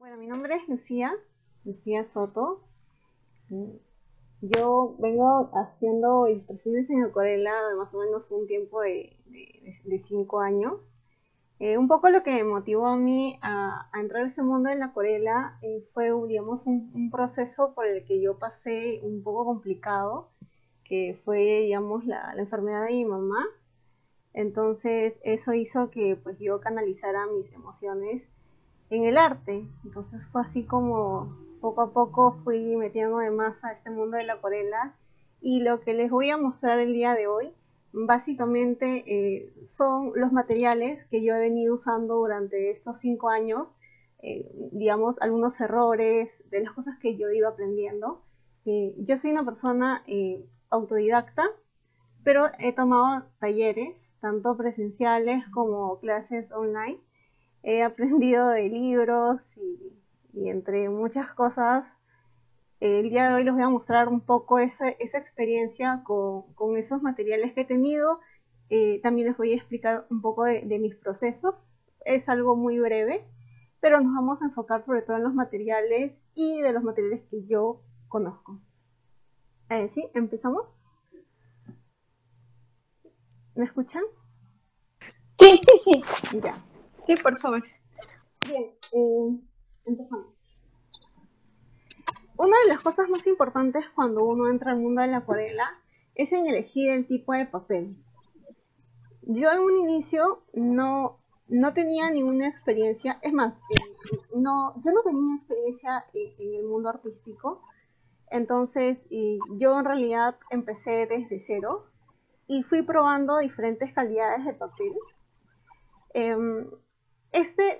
Bueno, mi nombre es Lucía Soto. Yo vengo haciendo ilustraciones en acuarela de más o menos un tiempo de 5 años. Un poco lo que me motivó a mí a entrar a ese mundo de la acuarela fue, digamos, un proceso por el que yo pasé un poco complicado, que fue, digamos, la enfermedad de mi mamá. Entonces eso hizo que pues yo canalizara mis emociones en el arte. Entonces fue así como poco a poco fui metiéndome más a este mundo de la acuarela, y lo que les voy a mostrar el día de hoy básicamente son los materiales que yo he venido usando durante estos 5 años, digamos algunos errores de las cosas que yo he ido aprendiendo. Yo soy una persona autodidacta, pero he tomado talleres tanto presenciales como clases online. He aprendido de libros y entre muchas cosas. El día de hoy les voy a mostrar un poco esa experiencia con esos materiales que he tenido. También les voy a explicar un poco de mis procesos. Es algo muy breve, pero nos vamos a enfocar sobre todo en los materiales y de los materiales que yo conozco. ¿Sí? ¿Empezamos? ¿Me escuchan? Sí, sí, sí. Ya. Sí, por favor. Bien, empezamos. Una de las cosas más importantes cuando uno entra al mundo de la acuarela es en elegir el tipo de papel. Yo en un inicio no tenía ninguna experiencia, es más, yo no tenía experiencia en el mundo artístico. Entonces yo en realidad empecé desde cero y fui probando diferentes calidades de papel. Em,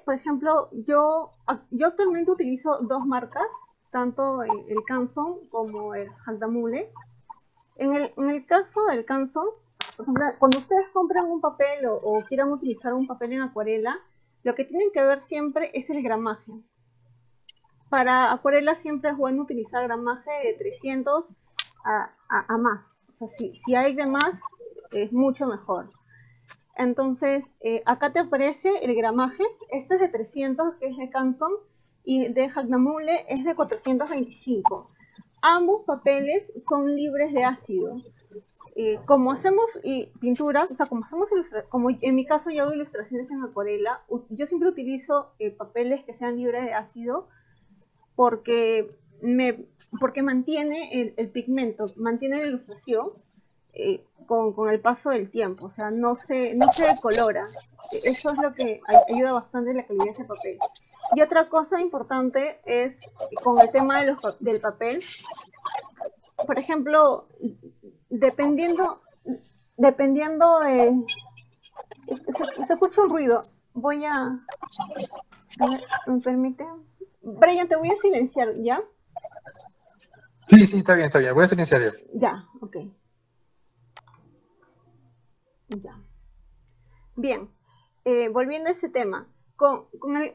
por ejemplo, yo actualmente utilizo dos marcas, tanto el Canson como el Hagdamule. En el caso del Canson, por ejemplo, cuando ustedes compran un papel o quieran utilizar un papel en acuarela, lo que tienen que ver siempre es el gramaje. Para acuarela siempre es bueno utilizar gramaje de 300 a más. O sea, si hay de más, es mucho mejor. Entonces, acá te aparece el gramaje. Este es de 300, que es de Canson, y de Hagdamule es de 425. Ambos papeles son libres de ácido. Como hacemos pinturas, o sea, como en mi caso yo hago ilustraciones en acuarela, yo siempre utilizo papeles que sean libres de ácido, porque, me, porque mantiene el pigmento, mantiene la ilustración con el paso del tiempo, o sea, no se decolora. Eso es lo que ayuda bastante en la calidad de ese papel. Y otra cosa importante es con el tema del papel. Por ejemplo, dependiendo, dependiendo de... Se escucha un ruido. A ver, ¿me permite? Brian, te voy a silenciar, ¿ya? Sí, sí, está bien, está bien. Voy a silenciar yo. Ya, ok, ya. Bien, volviendo a ese tema,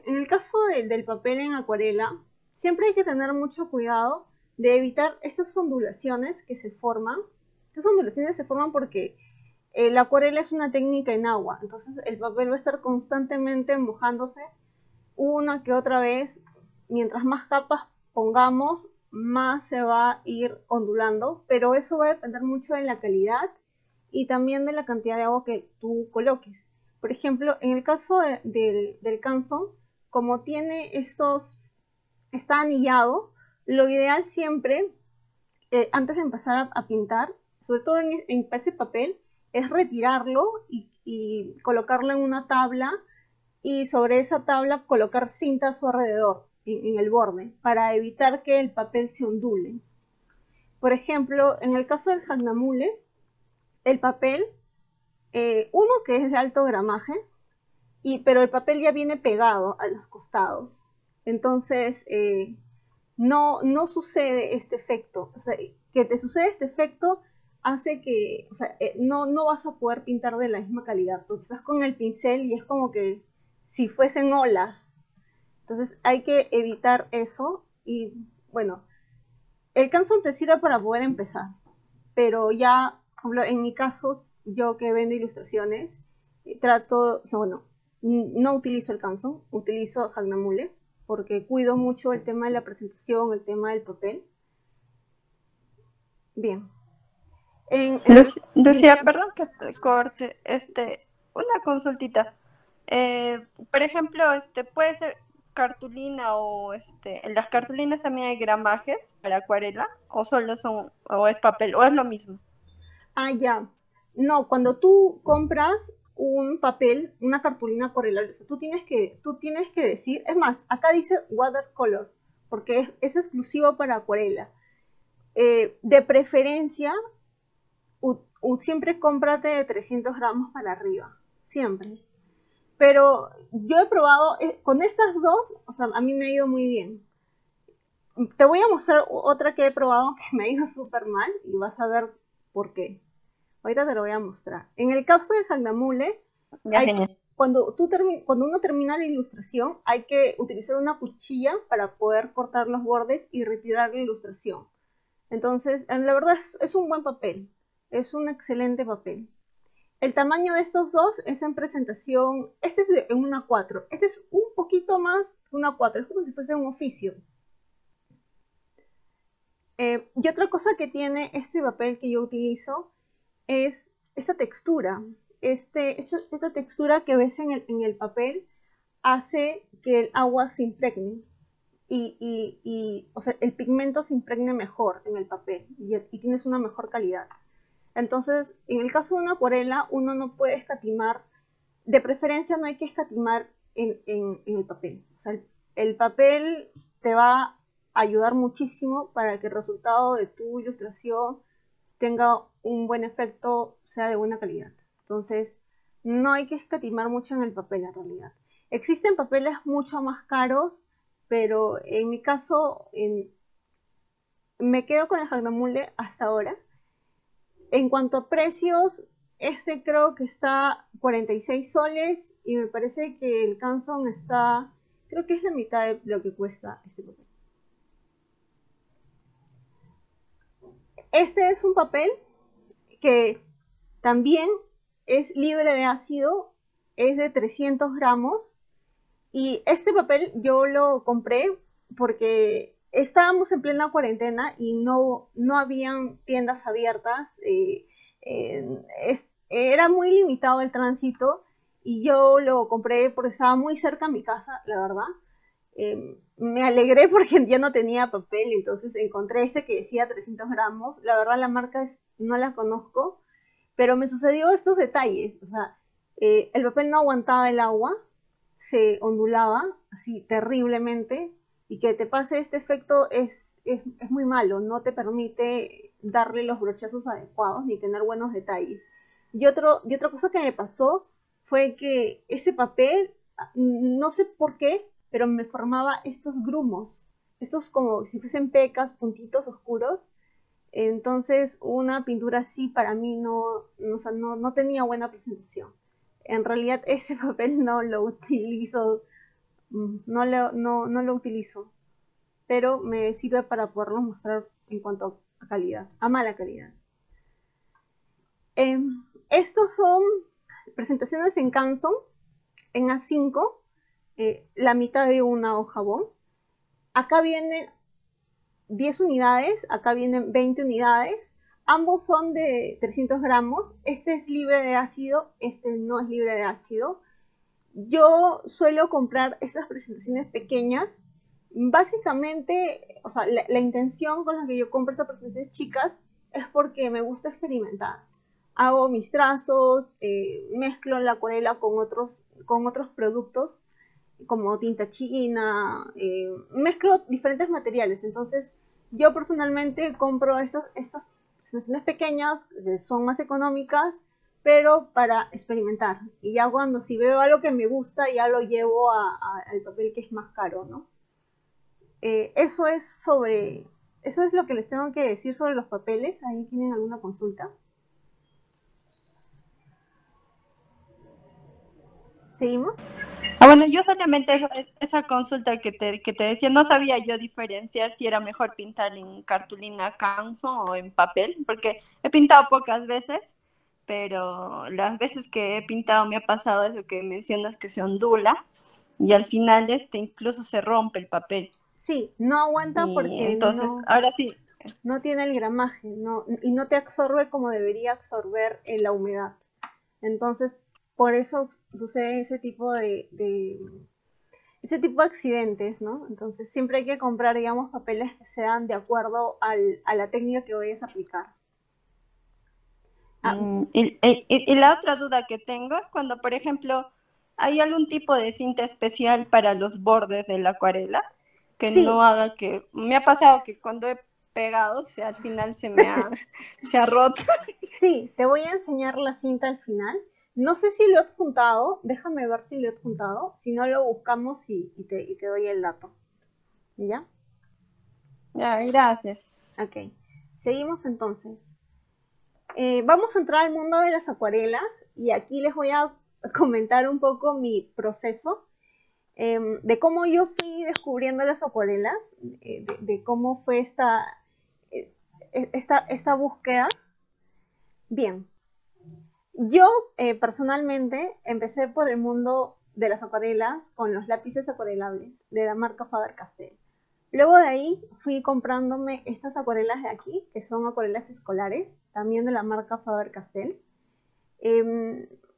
en el caso del papel en acuarela, siempre hay que tener mucho cuidado de evitar estas ondulaciones que se forman. Estas ondulaciones se forman porque la acuarela es una técnica en agua, entonces el papel va a estar constantemente mojándose una que otra vez. Mientras más capas pongamos, más se va a ir ondulando, pero eso va a depender mucho de la calidad y también de la cantidad de agua que tú coloques. Por ejemplo, en el caso del Canson, como está anillado, lo ideal siempre, antes de empezar a pintar, sobre todo en ese papel, es retirarlo y colocarlo en una tabla, y sobre esa tabla colocar cinta a su alrededor, en el borde, para evitar que el papel se ondule. Por ejemplo, en el caso del Hagdamule, el papel, uno que es de alto gramaje, pero el papel ya viene pegado a los costados. Entonces, no sucede este efecto. O sea, que te sucede este efecto hace que, o sea, no vas a poder pintar de la misma calidad, porque estás con el pincel y es como que si fuesen olas. Entonces hay que evitar eso. Y bueno, el Canson te sirve para poder empezar, pero ya, por ejemplo, en mi caso, yo que vendo ilustraciones, trato, o sea, bueno, no utilizo el Canson, utilizo Hagdamule. porque cuido mucho el tema de la presentación, el tema del papel. Bien. Lucía, perdón que te corte, una consultita. Por ejemplo, puede ser cartulina o en las cartulinas también hay gramajes para acuarela, o solo son, o es papel, o es lo mismo. Ah, ya. No, cuando tú compras un papel, una cartulina acuarela, tú tienes que decir, es más, acá dice watercolor, porque es exclusivo para acuarela. De preferencia, siempre cómprate de 300 gramos para arriba, siempre. Pero yo he probado, con estas dos, o sea, a mí me ha ido muy bien. Te voy a mostrar otra que he probado que me ha ido súper mal y vas a ver por qué. Ahorita te lo voy a mostrar. En el caso de Handamule, cuando uno termina la ilustración, hay que utilizar una cuchilla para poder cortar los bordes y retirar la ilustración. Entonces, la verdad es un buen papel. Es un excelente papel. El tamaño de estos dos es en presentación, este es en una 4, este es un poquito más que una 4, es como si fuese un oficio. Y otra cosa que tiene este papel que yo utilizo es esta textura. Esta textura que ves en el papel hace que el agua se impregne o sea, el pigmento se impregne mejor en el papel y tienes una mejor calidad. Entonces, en el caso de una acuarela, uno no puede escatimar, de preferencia no hay que escatimar en el papel. O sea, el papel te va a ayudar muchísimo para que el resultado de tu ilustración tenga un buen efecto, sea de buena calidad. Entonces, no hay que escatimar mucho en el papel en realidad. Existen papeles mucho más caros, pero en mi caso, me quedo con el Handamule hasta ahora. En cuanto a precios, creo que está 46 soles y me parece que el Canson está, creo que es la mitad de lo que cuesta este papel. Este es un papel que también es libre de ácido, es de 300 gramos y este papel yo lo compré porque estábamos en plena cuarentena y no habían tiendas abiertas, era muy limitado el tránsito y yo lo compré porque estaba muy cerca a mi casa, la verdad. Me alegré porque ya no tenía papel, entonces encontré este que decía 300 gramos. La verdad la marca no la conozco, pero me sucedió estos detalles. O sea, el papel no aguantaba el agua, se ondulaba así terriblemente, y que te pase este efecto es muy malo, no te permite darle los brochazos adecuados ni tener buenos detalles. Y otra cosa que me pasó fue que ese papel, no sé por qué, pero me formaba estos grumos, estos como si fuesen pecas, puntitos oscuros. Entonces una pintura así para mí no tenía buena presentación. En realidad ese papel no lo utilizo, no lo utilizo, pero me sirve para poderlo mostrar en cuanto a calidad, a mala calidad. Estos son presentaciones en Canson, en A5, la mitad de una hoja bond. Acá vienen 10 unidades, acá vienen 20 unidades. Ambos son de 300 gramos. Este es libre de ácido, este no es libre de ácido. Yo suelo comprar estas presentaciones pequeñas. Básicamente, o sea, la intención con la que yo compro estas presentaciones chicas es porque me gusta experimentar. Hago mis trazos, mezclo la acuarela con otros productos como tinta china, mezclo diferentes materiales. Entonces yo personalmente compro estas presentaciones pequeñas que son más económicas, pero para experimentar. Y ya cuando si veo algo que me gusta, ya lo llevo al papel que es más caro, ¿no? Eso es lo que les tengo que decir sobre los papeles. ¿Ahí tienen alguna consulta? ¿Seguimos? Bueno, yo solamente esa consulta que te decía, no sabía yo diferenciar si era mejor pintar en cartulina Canson o en papel, porque he pintado pocas veces, pero las veces que he pintado me ha pasado eso que mencionas que se ondula. y al final incluso se rompe el papel. Sí, no aguanta Y porque entonces, ahora sí, no tiene el gramaje, y no te absorbe como debería absorber la humedad. Entonces, por eso sucede ese tipo de accidentes, ¿no? Entonces, siempre hay que comprar, digamos, papeles que sean de acuerdo a la técnica que vayas a aplicar. Ah, y la otra duda que tengo es cuando, por ejemplo, hay algún tipo de cinta especial para los bordes de la acuarela que sí, no haga que... Me ha pasado que cuando he pegado, al final se ha roto. sí, te voy a enseñar la cinta al final. No sé si lo he adjuntado, déjame ver si lo he adjuntado. Si no, lo buscamos y te doy el dato. ¿Ya? Ya, gracias. Ok. Seguimos entonces. Vamos a entrar al mundo de las acuarelas y aquí les voy a comentar un poco mi proceso de cómo yo fui descubriendo las acuarelas, de cómo fue eh, esta búsqueda. Bien, yo personalmente empecé por el mundo de las acuarelas con los lápices acuarelables de la marca Faber-Castell. Luego de ahí fui comprándome estas acuarelas de aquí, que son acuarelas escolares, también de la marca Faber-Castell.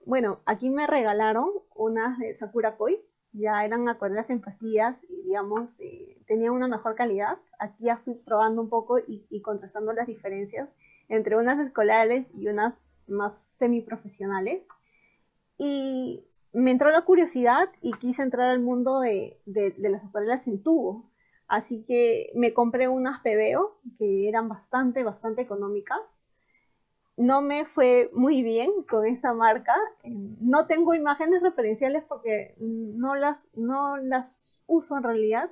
Bueno, aquí me regalaron unas de Sakura Koi, ya eran acuarelas en pastillas y digamos tenían una mejor calidad. Aquí ya fui probando un poco y contrastando las diferencias entre unas escolares y unas más semiprofesionales. Y me entró la curiosidad y quise entrar al mundo de las acuarelas en tubo. Así que me compré unas PBO que eran bastante económicas. No me fue muy bien con esta marca. No tengo imágenes referenciales porque no las uso en realidad.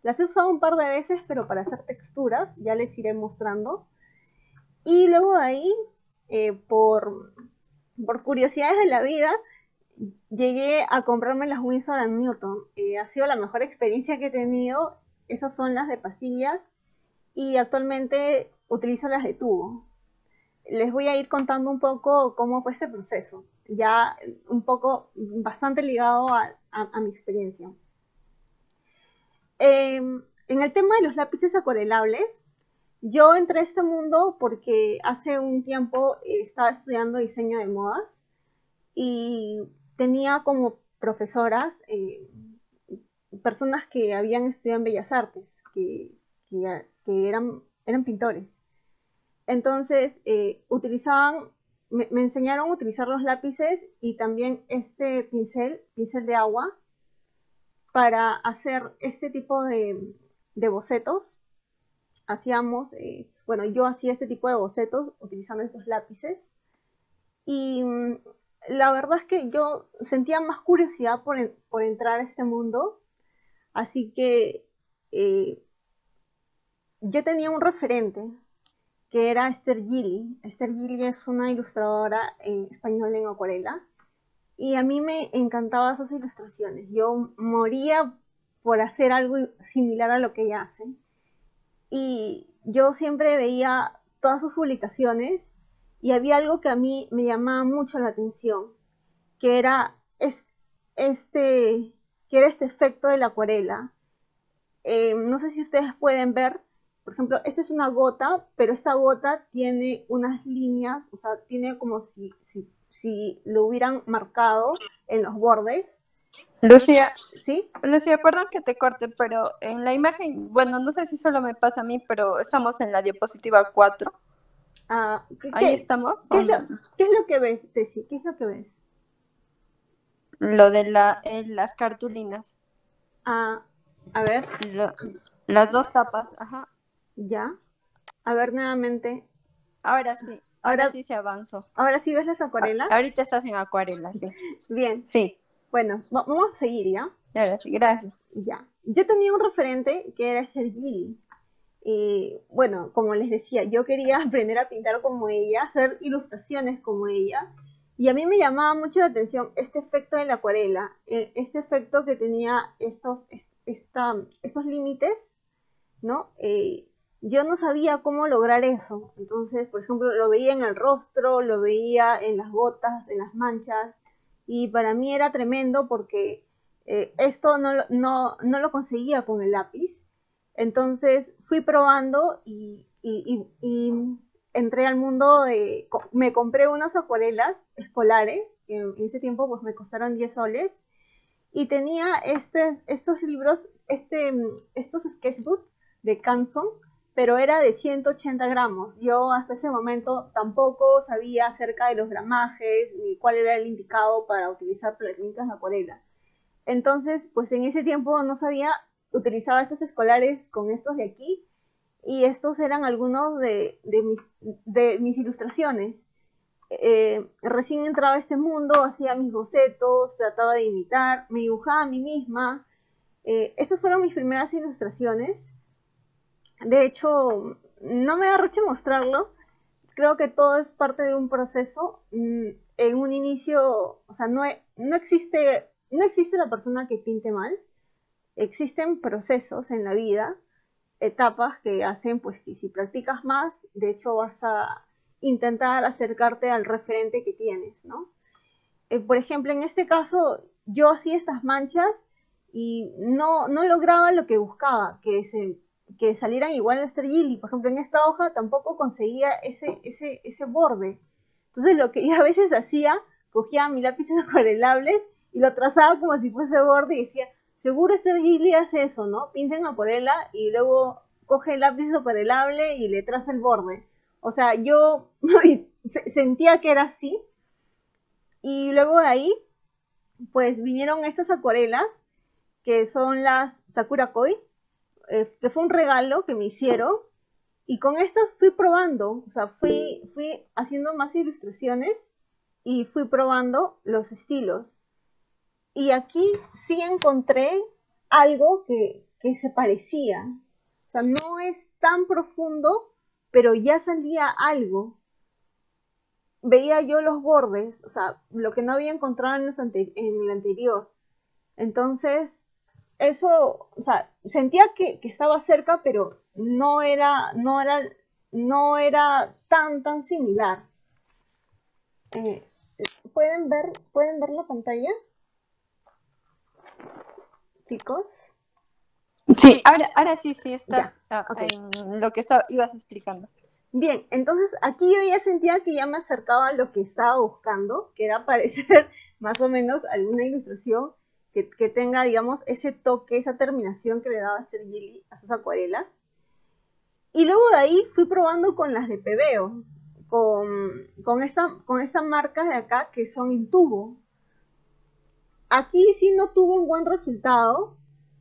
Las he usado un par de veces, pero para hacer texturas, ya les iré mostrando. Y luego de ahí, por curiosidades de la vida, llegué a comprarme las Winsor & Newton. Ha sido la mejor experiencia que he tenido. Esas son las de pastillas y actualmente utilizo las de tubo. Les voy a ir contando un poco cómo fue este proceso, ya un poco bastante ligado a mi experiencia. En el tema de los lápices acuarelables, yo entré a este mundo porque hace un tiempo estaba estudiando diseño de modas y tenía como profesoras personas que habían estudiado en Bellas Artes, que eran pintores. Entonces, me enseñaron a utilizar los lápices y también este pincel de agua, para hacer este tipo de bocetos. Bueno, yo hacía este tipo de bocetos utilizando estos lápices. Y la verdad es que yo sentía más curiosidad por entrar a este mundo. Así que eh, yo tenía un referente que era Esther Gili. Esther Gili es una ilustradora española en acuarela y a mí me encantaban sus ilustraciones. Yo moría por hacer algo similar a lo que ella hace y yo siempre veía todas sus publicaciones y había algo que a mí me llamaba mucho la atención, que era este, que era este efecto de la acuarela. No sé si ustedes pueden ver, por ejemplo, esta es una gota, pero esta gota tiene unas líneas, o sea, tiene como si lo hubieran marcado en los bordes, Lucía, ¿sí? Lucía, perdón que te corte, pero en la imagen, bueno, no sé si solo me pasa a mí, pero estamos en la diapositiva 4. Ah, Ahí estamos. ¿qué es lo que ves, Tessy? ¿Qué es lo que ves? Lo de las cartulinas. Ah, a ver, Lo- las dos tapas, ajá. ya. A ver nuevamente. Ahora Ahora, sí se avanzó. ahora sí ves las acuarelas. Ahorita estás en acuarela, sí. Bien, Sí, bueno, vamos a seguir, ¿ya? ahora sí, gracias. Ya. Yo tenía un referente que era Sergili. Y bueno, como les decía, yo quería aprender a pintar como ella, hacer ilustraciones como ella. Y a mí me llamaba mucho la atención este efecto de la acuarela, este efecto que tenía estos límites, ¿no? Yo no sabía cómo lograr eso. Entonces, por ejemplo, lo veía en el rostro, lo veía en las gotas, en las manchas. Y para mí era tremendo porque Esto no lo conseguía con el lápiz. Entonces fui probando y entré al mundo de... Me compré unas acuarelas escolares, que en ese tiempo pues me costaron 10 soles, y tenía estos libros, estos sketchbooks de Canson, pero era de 180 gramos. Yo hasta ese momento tampoco sabía acerca de los gramajes ni cuál era el indicado para utilizar técnicas de acuarela. Entonces, pues en ese tiempo no sabía, utilizaba estos escolares con estos de aquí, y estos eran algunos de mis ilustraciones. Recién entraba a este mundo, hacía mis bocetos, trataba de imitar, me dibujaba a mí misma. Estas fueron mis primeras ilustraciones. De hecho, no me da roche mostrarlo. Creo que todo es parte de un proceso. En un inicio, o sea, no existe la persona que pinte mal. Existen procesos en la vida, etapas que hacen pues que si practicas más, de hecho vas a intentar acercarte al referente que tienes, ¿no? Por ejemplo, en este caso, yo hacía estas manchas y no lograba lo que buscaba, que salieran igual a Esther Gilly. Por ejemplo, en esta hoja tampoco conseguía ese borde. Entonces lo que yo a veces hacía, cogía mi lápiz acuarelable y lo trazaba como si fuese borde y decía, seguro Esther Gilly hace eso, ¿no? Pinta en acuarela y luego coge el lápiz acuarelable y le traza el borde. O sea, yo sentía que era así. Y luego de ahí, pues vinieron estas acuarelas, que son las Sakura Koi, que fue un regalo que me hicieron. Y con estas fui probando, o sea, fui haciendo más ilustraciones y fui probando los estilos. Y aquí sí encontré algo que se parecía. O sea, no es tan profundo, pero ya salía algo. Veía yo los bordes, o sea, lo que no había encontrado en el anterior. Entonces, eso, o sea, sentía que estaba cerca, pero no era tan similar. ¿Pueden ver la pantalla, chicos? Sí, ahora sí estás Okay. en lo que ibas explicando. Bien, entonces aquí yo ya sentía que ya me acercaba a lo que estaba buscando, que era parecer más o menos alguna ilustración que tenga, digamos, ese toque, esa terminación que le daba Esther Gilly a sus acuarelas. Y luego de ahí fui probando con las de Pebeo, con esta marca de acá que son en tubo. Aquí sí no tuvo un buen resultado.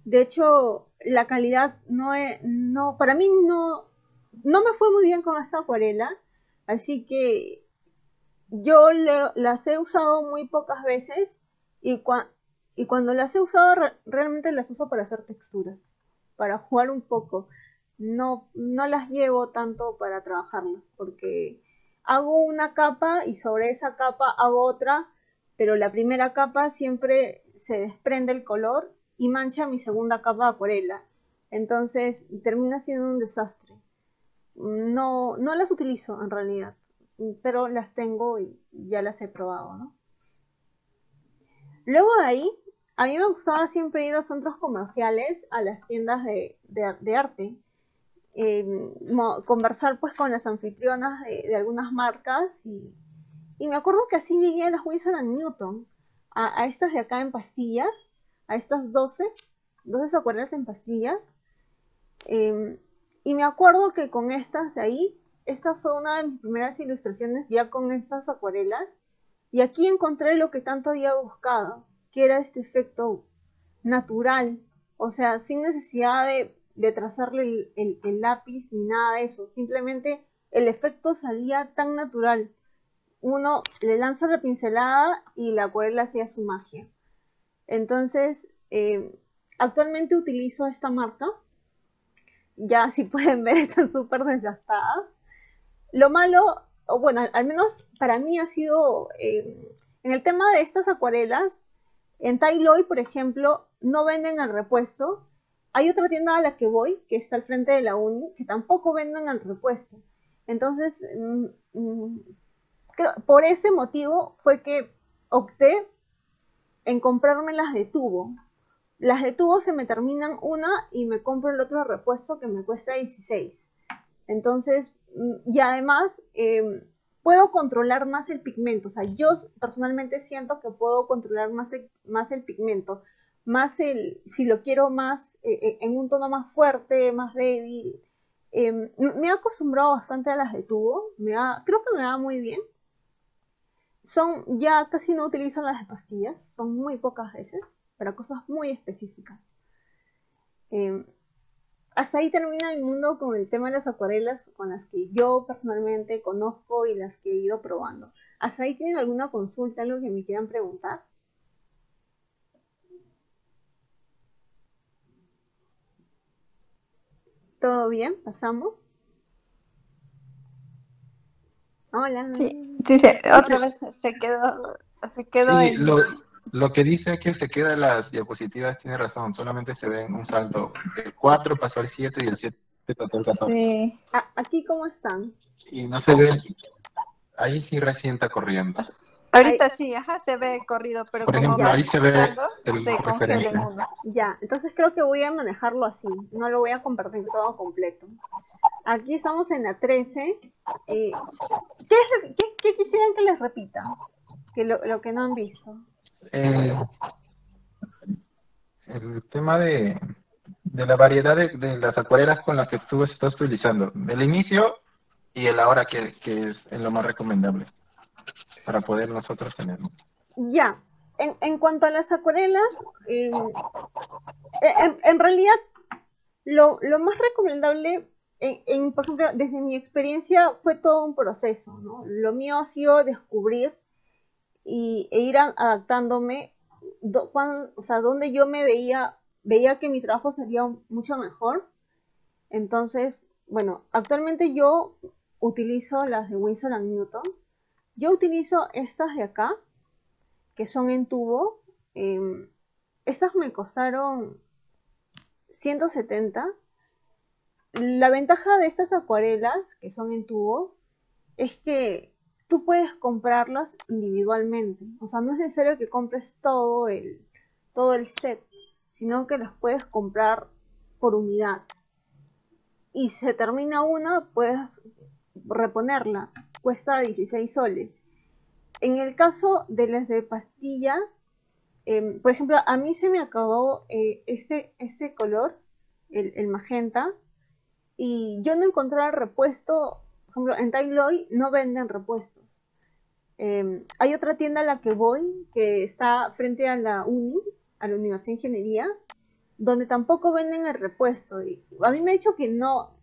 De hecho, la calidad para mí no me fue muy bien con esta acuarela. Así que yo las he usado muy pocas veces y, cuando las he usado realmente las uso para hacer texturas, para jugar un poco. No las llevo tanto para trabajarlas, porque hago una capa y sobre esa capa hago otra, pero la primera capa siempre se desprende el color y mancha mi segunda capa de acuarela. Entonces termina siendo un desastre. No las utilizo en realidad, pero las tengo y ya las he probado, ¿no? Luego de ahí, a mí me gustaba siempre ir a los centros comerciales, a las tiendas de arte, conversar pues con las anfitrionas de algunas marcas y me acuerdo que así llegué a las Winsor & Newton, a estas de acá en pastillas, a estas 12 acuarelas en pastillas, y me acuerdo que con estas de ahí, esta fue una de mis primeras ilustraciones ya con estas acuarelas, y aquí encontré lo que tanto había buscado, que era este efecto natural, o sea, sin necesidad de trazarle el lápiz ni nada de eso, simplemente el efecto salía tan natural. Uno le lanza la pincelada y la acuarela hacía su magia. Entonces, actualmente utilizo esta marca. Ya si pueden ver, están súper desgastadas. Lo malo, o bueno, al menos para mí ha sido, en el tema de estas acuarelas, en Tailoy, por ejemplo, no venden el repuesto. Hay otra tienda a la que voy, que está al frente de la uni, que tampoco venden el repuesto. Entonces, por ese motivo fue que opté en comprarme las de tubo. las de tubo se me terminan una y me compro el otro repuesto que me cuesta 16. Entonces, y además puedo controlar más el pigmento. O sea, yo personalmente siento que puedo controlar más el pigmento. Si lo quiero más en un tono más fuerte, más débil. Me he acostumbrado bastante a las de tubo. Creo que me va muy bien. Ya casi no utilizo las de pastillas. Son muy pocas veces. Para cosas muy específicas. Hasta ahí termina mi mundo con el tema de las acuarelas con las que yo personalmente conozco y las que he ido probando. ¿Hasta ahí tienen alguna consulta, algo que me quieran preguntar? ¿Todo bien? ¿Pasamos? Hola. Sí, otra vez se quedó Sí, en... lo que dice que se quedan las diapositivas tiene razón, solamente se ven un salto. El 4 pasó al 7 y el 7 pasó al 14. Sí. ¿Aquí cómo están? Y no se ve, ahí sí recién está corriendo. Ahí, Ahorita sí, ajá, se ve corrido, pero Por como ejemplo, vas ya, ahí se ve pasando, el se congela en referencia. uno. ya. Entonces creo que voy a manejarlo así. No lo voy a compartir todo completo. Aquí estamos en la 13. ¿Qué quisieran que les repita? Lo que no han visto. Eh, el tema de la variedad de las acuarelas con las que tú estás utilizando, el inicio y el ahora, que es lo más recomendable para poder nosotros tenerlo. Ya, en cuanto a las acuarelas, en realidad lo más recomendable, por ejemplo, desde mi experiencia fue todo un proceso, ¿no? Lo mío ha sido descubrir e ir adaptándome, o sea, donde yo veía que mi trabajo sería mucho mejor. Entonces, bueno, actualmente yo utilizo las de Winsor & Newton. Yo utilizo estas de acá, que son en tubo. Estas me costaron 170. La ventaja de estas acuarelas, que son en tubo, es que tú puedes comprarlas individualmente. O sea, no es necesario que compres todo el set, sino que las puedes comprar por unidad. Y si se termina una, puedes reponerla. Cuesta 16 soles. En el caso de las de pastilla, por ejemplo, a mí se me acabó este color, el magenta, y yo no encontré el repuesto. Por ejemplo, en Tailoy no venden repuestos. Hay otra tienda a la que voy que está frente a la Universidad de Ingeniería, donde tampoco venden el repuesto. Y a mí me ha dicho que no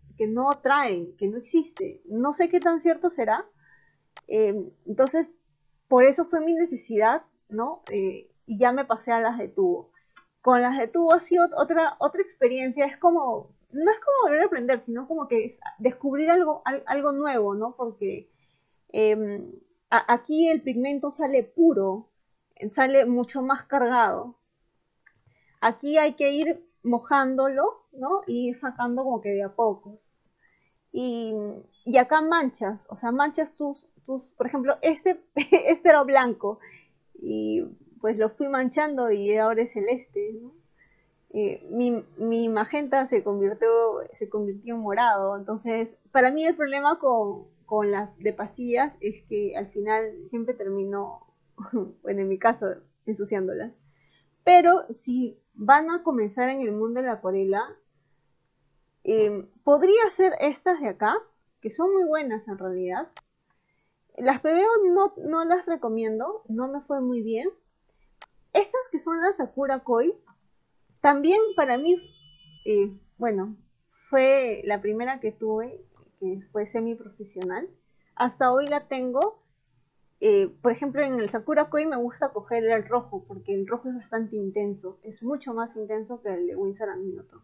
traen, que no existe. No sé qué tan cierto será. Entonces, por eso fue mi necesidad, ¿no? Y ya me pasé a las de tubo. Con las de tubo ha sido otra experiencia. No es como volver a aprender, sino como que es descubrir algo nuevo, ¿no? Porque eh, aquí el pigmento sale puro, sale mucho más cargado. Aquí hay que ir mojándolo, ¿no? Y ir sacando como que de a pocos. Y, y acá manchas, o sea, manchas por ejemplo, este era blanco y pues lo fui manchando y ahora es celeste, ¿no? Mi magenta se convirtió en morado. Entonces, para mí el problema con las de pastillas es que al final siempre termino, bueno, en mi caso, ensuciándolas. Pero si van a comenzar en el mundo de la acuarela, podría ser estas de acá, que son muy buenas en realidad. Las PBO no las recomiendo, no me fue muy bien. Estas que son las Sakura Koi, también para mí, bueno, fue la primera que tuve, que fue semiprofesional. Hasta hoy la tengo. Por ejemplo, en el Sakura Koi me gusta coger el rojo, porque el rojo es bastante intenso, es mucho más intenso que el de Winsor & Newton.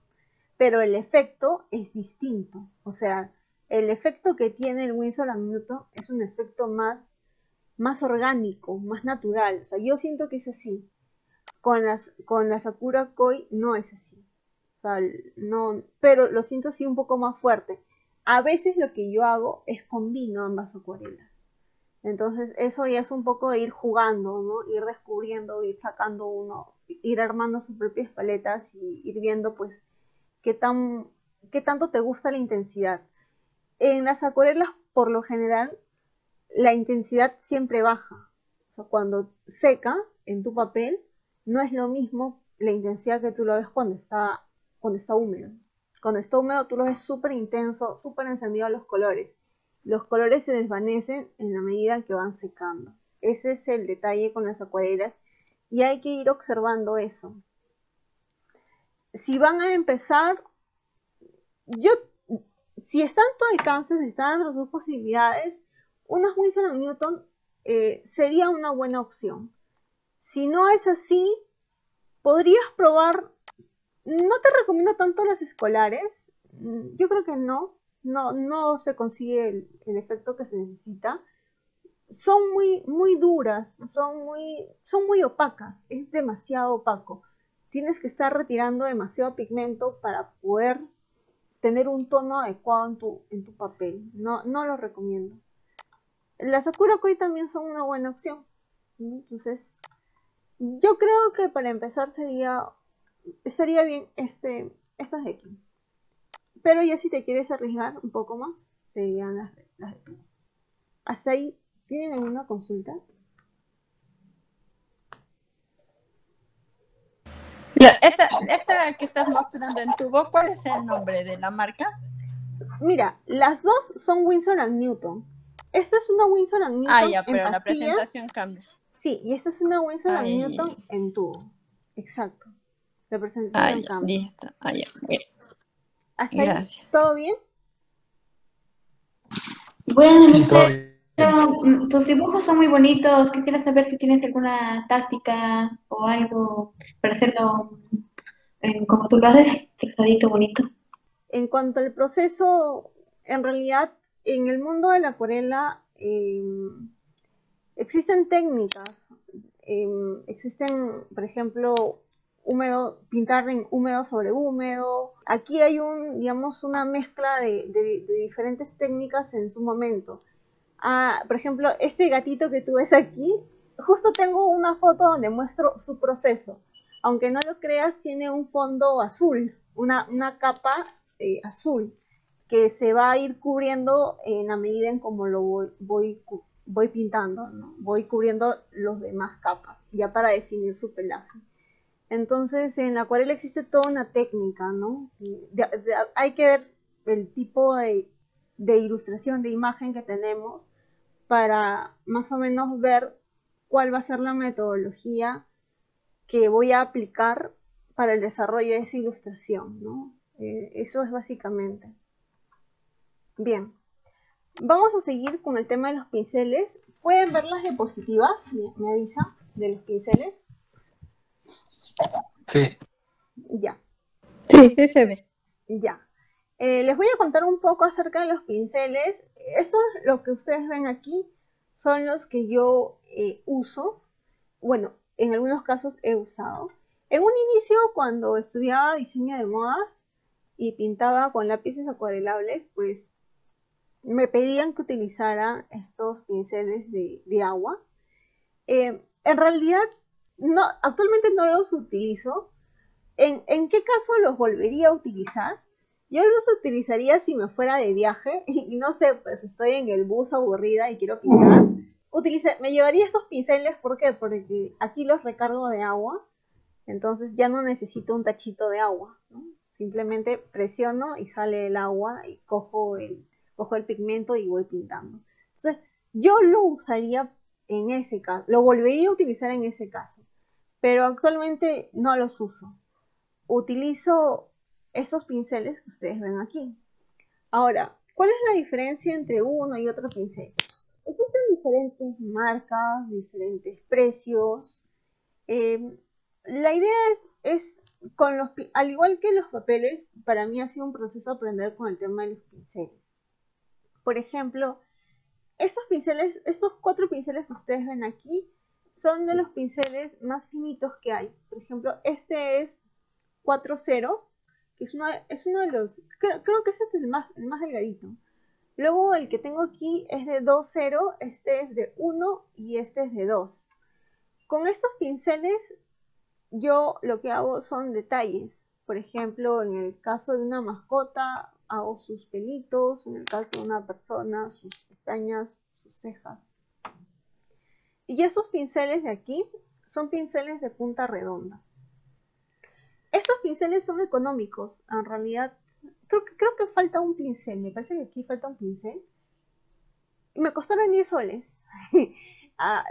Pero el efecto es distinto. O sea, el efecto que tiene el Winsor & Newton es un efecto más orgánico, más natural. O sea, yo siento que es así. Con la Sakura Koi no es así. O sea, no, pero lo siento así un poco más fuerte. A veces lo que yo hago es combino ambas acuarelas. Entonces eso ya es un poco de ir jugando, ¿no? Ir descubriendo, ir sacando uno, ir armando sus propias paletas y ir viendo pues qué tan, qué tanto te gusta la intensidad. En las acuarelas, por lo general, la intensidad siempre baja. O sea, cuando seca en tu papel, no es lo mismo la intensidad que tú lo ves cuando está húmedo. Cuando está húmedo, tú lo ves súper intenso, súper encendido los colores. Los colores se desvanecen en la medida que van secando. Ese es el detalle con las acuarelas y hay que ir observando eso. Si van a empezar, yo, si está en tu alcance, si están dentro de tus posibilidades, unas Winsor & Newton sería una buena opción. Si no es así, podrías probar, no te recomiendo tanto las escolares, yo creo que no se consigue el efecto que se necesita. Son muy duras, son muy opacas, es demasiado opaco. Tienes que estar retirando demasiado pigmento para poder tener un tono adecuado en tu papel. No lo recomiendo. Las Sakura Koi también son una buena opción. Entonces, yo creo que para empezar estaría bien estas de aquí. Pero ya si te quieres arriesgar un poco más, serían las de aquí. ¿Hasta ahí tienen alguna consulta? Esta que estás mostrando en tubo, ¿cuál es el nombre de la marca? Mira, las dos son Winsor & Newton. Esta es una Winsor & Newton Ya, en pero la pastilla. presentación cambia. Sí, y esta es una Winsor & Newton en tubo. Exacto. La presentación cambia. Listo. Ya. Bien. ¿Hasta ahí todo bien? Bueno, Sí, todo bien. tus dibujos son muy bonitos. Quisiera saber si tienes alguna táctica o algo para hacerlo como tú lo haces, trazadito, bonito. En cuanto al proceso, en realidad, en el mundo de la acuarela existen técnicas. Existen, por ejemplo, pintar en húmedo sobre húmedo. Aquí hay digamos, una mezcla de diferentes técnicas en su momento. Por ejemplo, este gatito que tú ves aquí, justo tengo una foto donde muestro su proceso. Aunque no lo creas, tiene un fondo azul, una capa azul, que se va a ir cubriendo en la medida en como lo voy pintando, ¿no? Voy cubriendo los demás capas, ya para definir su pelaje. Entonces, en la acuarela existe toda una técnica, ¿no? Hay que ver el tipo de ilustración, de imagen que tenemos para más o menos ver cuál va a ser la metodología que voy a aplicar para el desarrollo de esa ilustración, ¿no? Eso es básicamente. Bien, vamos a seguir con el tema de los pinceles. ¿Pueden ver las diapositivas? Me avisa de los pinceles. Sí. Ya. Sí se ve. Ya. Les voy a contar un poco acerca de los pinceles. Eso es lo que ustedes ven aquí. Son los que yo uso. Bueno, en algunos casos he usado. En un inicio, cuando estudiaba diseño de modas y pintaba con lápices acuarelables, pues me pedían que utilizara estos pinceles de agua. En realidad, actualmente no los utilizo. ¿En qué caso los volvería a utilizar? Yo los utilizaría si me fuera de viaje y no sé, pues estoy en el bus aburrida y quiero pintar. Me llevaría estos pinceles, ¿por qué? Porque aquí los recargo de agua, entonces ya no necesito un tachito de agua, ¿no? Simplemente presiono y sale el agua y cojo el pigmento y voy pintando. Entonces, yo lo usaría en ese caso, lo volvería a utilizar en ese caso, pero actualmente no los uso. Utilizo estos pinceles que ustedes ven aquí. Ahora, ¿cuál es la diferencia entre uno y otro pincel? Existen diferentes marcas, diferentes precios. La idea es al igual que los papeles, para mí ha sido un proceso aprender con el tema de los pinceles. Por ejemplo, estos 4 pinceles que ustedes ven aquí son de los pinceles más finitos que hay. Por ejemplo, este es 4.0, que es uno de los, creo que ese es el más delgadito. Luego el que tengo aquí es de 2,0, este es de 1 y este es de 2. Con estos pinceles yo lo que hago son detalles. Por ejemplo, en el caso de una mascota, hago sus pelitos. En el caso de una persona, sus pestañas, sus cejas. Y esos pinceles de aquí son pinceles de punta redonda. Estos pinceles son económicos. En realidad, creo que falta un pincel. Me parece que aquí falta un pincel. Y me costaron 10 soles.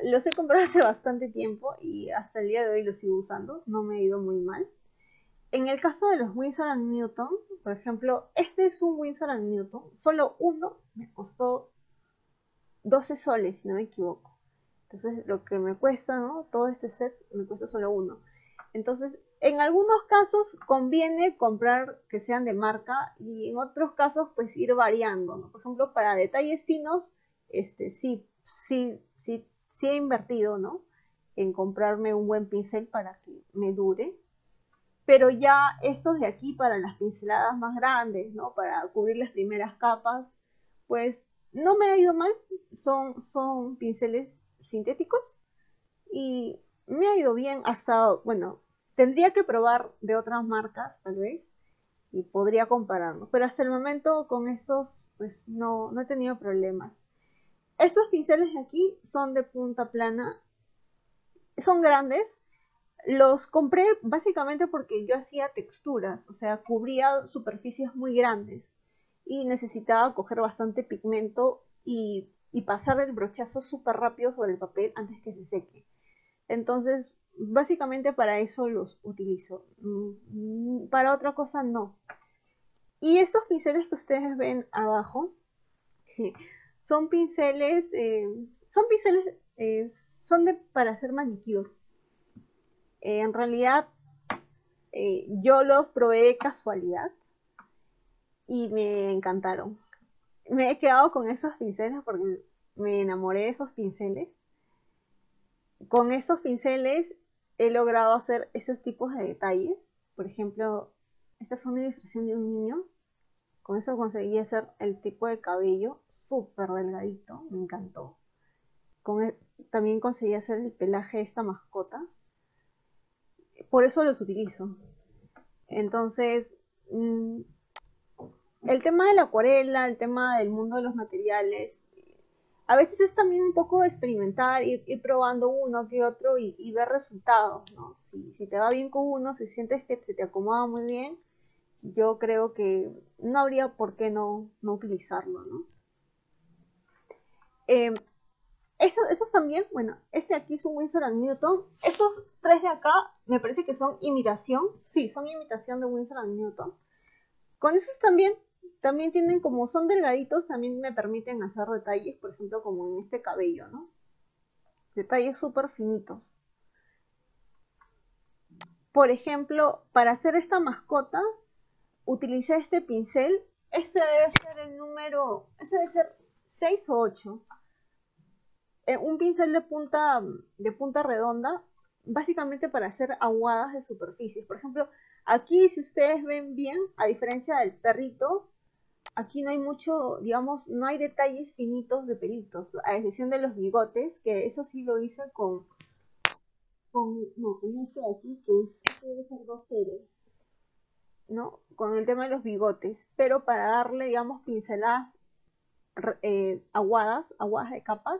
Los he comprado hace bastante tiempo y hasta el día de hoy los sigo usando. No me ha ido muy mal. En el caso de los Winsor & Newton, por ejemplo, este es un Winsor & Newton. Solo uno me costó 12 soles, si no me equivoco. Entonces, lo que me cuesta, ¿no? Todo este set me cuesta solo uno. Entonces, en algunos casos conviene comprar que sean de marca y en otros casos, pues ir variando, ¿no? Por ejemplo, para detalles finos, sí he invertido, ¿no? En comprarme un buen pincel para que me dure. Pero ya estos de aquí para las pinceladas más grandes, ¿no? Para cubrir las primeras capas, pues no me ha ido mal. Son pinceles sintéticos y me ha ido bien hasta, bueno, tendría que probar de otras marcas tal vez y podría compararlo, pero hasta el momento con estos pues no he tenido problemas. Estos pinceles de aquí son de punta plana, son grandes, los compré básicamente porque yo hacía texturas, o sea, cubría superficies muy grandes y necesitaba coger bastante pigmento y pasar el brochazo súper rápido sobre el papel antes que se seque. Entonces, básicamente para eso los utilizo. Para otra cosa no. Y estos pinceles que ustedes ven abajo son pinceles, para hacer manicure. En realidad, yo los probé de casualidad y me encantaron. Me he quedado con esos pinceles porque me enamoré de esos pinceles. Con estos pinceles he logrado hacer esos tipos de detalles. Por ejemplo, esta fue una ilustración de un niño. Con eso conseguí hacer el tipo de cabello súper delgadito. Me encantó. También conseguí hacer el pelaje de esta mascota. Por eso los utilizo. Entonces, el tema de la acuarela, el tema del mundo de los materiales, a veces es también un poco experimentar, ir probando uno que otro y ver resultados, ¿no? Si te va bien con uno, si sientes que se te acomoda muy bien, yo creo que no habría por qué no utilizarlo, ¿no? Esos también, bueno, este aquí es un Winsor & Newton. Estos tres de acá me parece que son imitación. Sí, son imitación de Winsor & Newton. Con esos también tienen, como son delgaditos, también me permiten hacer detalles, por ejemplo, como en este cabello, ¿no? Detalles súper finitos. Por ejemplo, para hacer esta mascota, utilicé este pincel. Este debe ser el número, ese debe ser 6 o 8. Un pincel de punta redonda, básicamente para hacer aguadas de superficies. Por ejemplo, aquí si ustedes ven bien, a diferencia del perrito, aquí no hay mucho, digamos, no hay detalles finitos de pelitos, a excepción de los bigotes, que eso sí lo hice con este de aquí, que debe ser 2,0, ¿no? Con el tema de los bigotes, pero para darle, digamos, pinceladas aguadas de capas,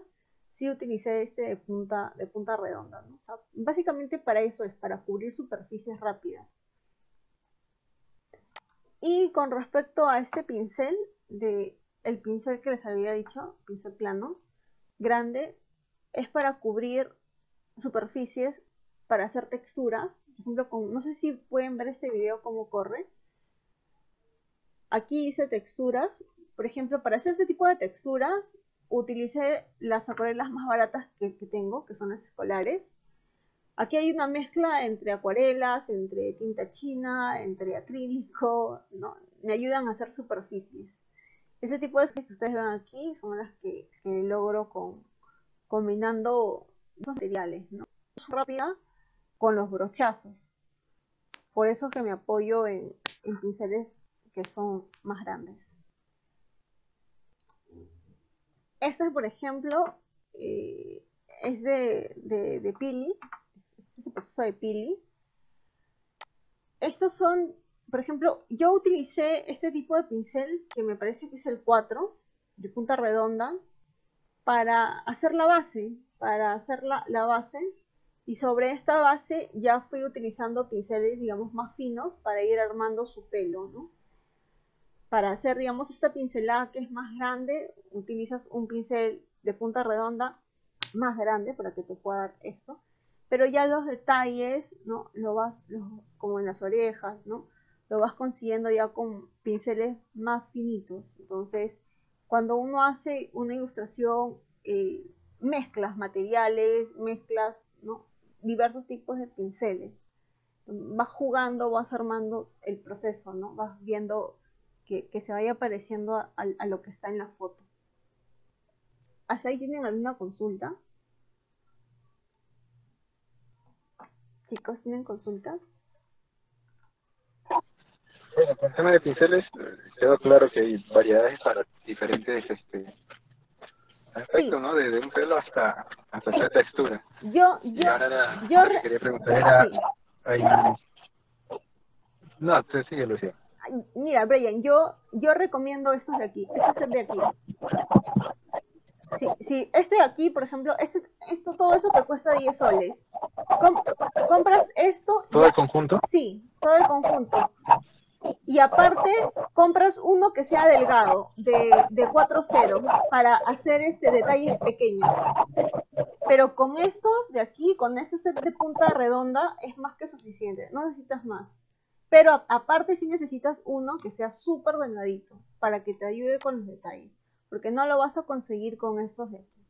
sí utilicé este de punta redonda, ¿no? O sea, básicamente para eso es, para cubrir superficies rápidas. Y con respecto a este pincel, el pincel que les había dicho, pincel plano, grande, es para cubrir superficies, para hacer texturas. Por ejemplo, no sé si pueden ver este video cómo corre. Aquí hice texturas. Por ejemplo, para hacer este tipo de texturas, utilicé las acuarelas más baratas que tengo, que son las escolares. Aquí hay una mezcla entre acuarelas, entre tinta china, entre acrílico, ¿no? Me ayudan a hacer superficies. Ese tipo de cosas que ustedes ven aquí son las que logro combinando esos materiales, ¿no? Rápida con los brochazos. Por eso es que me apoyo en pinceles que son más grandes. Este, por ejemplo, es de Pili. Este es el proceso de Pili. Estos son, por ejemplo, yo utilicé este tipo de pincel, que me parece que es el 4, de punta redonda, para hacer la base, la base, y sobre esta base ya fui utilizando pinceles, digamos, más finos para ir armando su pelo, ¿no? Para hacer, digamos, esta pincelada que es más grande, utilizas un pincel de punta redonda más grande para que te pueda dar esto. Pero ya los detalles, ¿no? Como en las orejas, ¿no? Lo vas consiguiendo ya con pinceles más finitos. Entonces, cuando uno hace una ilustración, mezclas materiales, mezclas, ¿no? Diversos tipos de pinceles. Vas jugando, vas armando el proceso, ¿no? Vas viendo que se vaya pareciendo a lo que está en la foto. ¿Hasta ahí tienen alguna consulta? Chicos, ¿tienen consultas? Bueno, con el tema de pinceles, quedó claro que hay variedades para diferentes Sí, aspectos, ¿no? Desde un pelo hasta esa textura. yo, Y yo, ahora yo, lo que quería preguntar era, sí. hay... No, te sigue, Lucía. Mira, Brian, yo recomiendo estos de aquí. Este es el de aquí. Sí, este de aquí, por ejemplo, todo eso te cuesta 10 soles. Compras esto, ¿Todo el conjunto? sí, todo el conjunto. Y aparte, compras uno que sea delgado, de 4-0, para hacer detalles pequeños. Pero con estos de aquí, con este set de punta redonda, es más que suficiente. No necesitas más. Pero aparte sí necesitas uno que sea súper delgadito, para que te ayude con los detalles. Porque no lo vas a conseguir con estos de aquí.